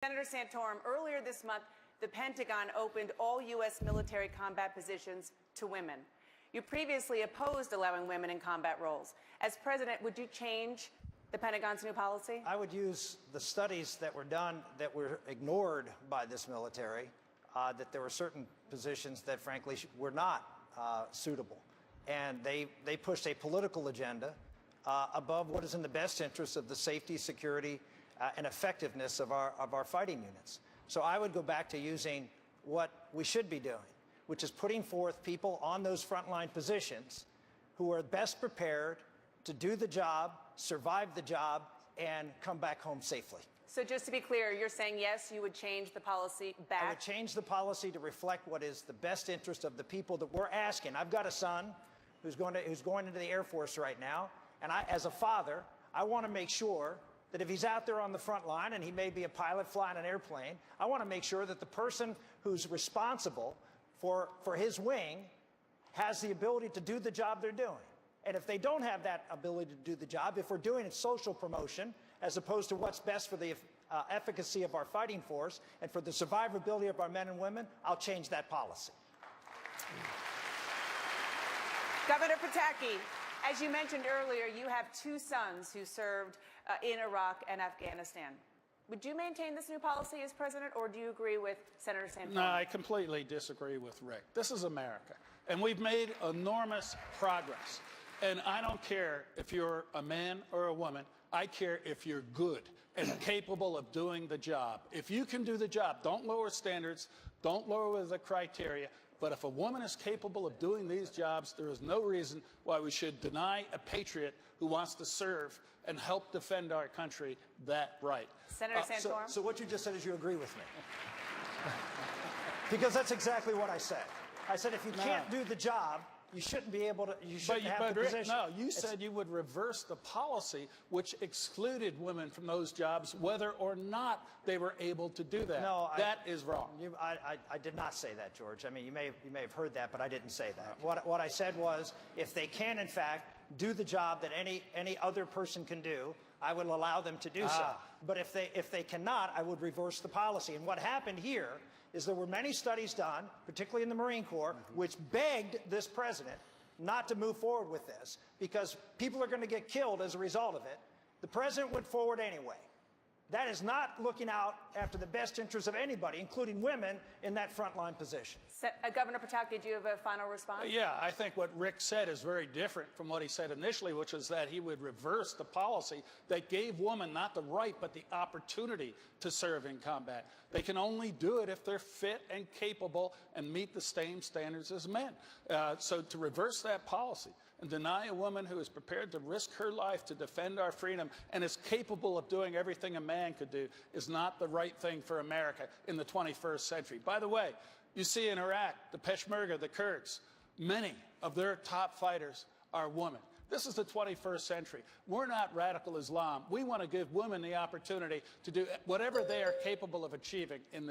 Senator Santorum, earlier this month, the Pentagon opened all U.S. military combat positions to women. You previously opposed allowing women in combat roles. As president, would you change the Pentagon's new policy? I would use the studies that were done that were ignored by this military, that there were certain positions that, frankly, were not suitable. And they pushed a political agenda above what is in the best interest of the safety, security, and effectiveness of our fighting units. So I would go back to using what we should be doing, which is putting forth people on those frontline positions who are best prepared to do the job, survive the job, and come back home safely. So just to be clear, you're saying yes, you would change the policy back? I would change the policy to reflect what is the best interest of the people that we're asking. I've got a son who's going into the Air Force right now, and as a father, I want to make sure that if he's out there on the front line, and he may be a pilot flying an airplane, I want to make sure that the person who's responsible for his wing has the ability to do the job they're doing. And if they don't have that ability to do the job, if we're doing it social promotion, as opposed to what's best for the efficacy of our fighting force and for the survivability of our men and women, I'll change that policy. Governor Pataki, as you mentioned earlier, you have two sons who served in Iraq and Afghanistan. Would you maintain this new policy as president, or do you agree with Senator Santorum? No, I completely disagree with Rick. This is America, and we've made enormous progress. And I don't care if you're a man or a woman. I care if you're good and capable of doing the job. If you can do the job, don't lower standards, don't lower the criteria. But if a woman is capable of doing these jobs, there is no reason why we should deny a patriot who wants to serve and help defend our country that right. Senator Santorum? So what you just said is you agree with me. Because that's exactly what I said. I said if you can't do the job, you shouldn't be able to, you shouldn't have the position. No, you said you would reverse the policy which excluded women from those jobs, whether or not they were able to do that. No, that is wrong. I did not say that, George. I mean, you may have heard that, but I didn't say that. What I said was, if they can, in fact, do the job that any other person can do, I would allow them to do so. But if they cannot, I would reverse the policy. And what happened here is there were many studies done, particularly in the Marine Corps, which begged this president not to move forward with this because people are going to get killed as a result of it. The president went forward anyway. That is not looking out after the best interests of anybody, including women, in that frontline position. Governor Pataki, do you have a final response? Yeah, I think what Rick said is very different from what he said initially, which is that he would reverse the policy that gave women not the right but the opportunity to serve in combat. They can only do it if they're fit and capable and meet the same standards as men. So to reverse that policy and deny a woman who is prepared to risk her life to defend our freedom and is capable of doing everything a man could do is not the right thing for America in the 21st century. By the way, you see in Iraq, the Peshmerga, the Kurds, many of their top fighters are women. This is the 21st century. We're not radical Islam. We want to give women the opportunity to do whatever they are capable of achieving in this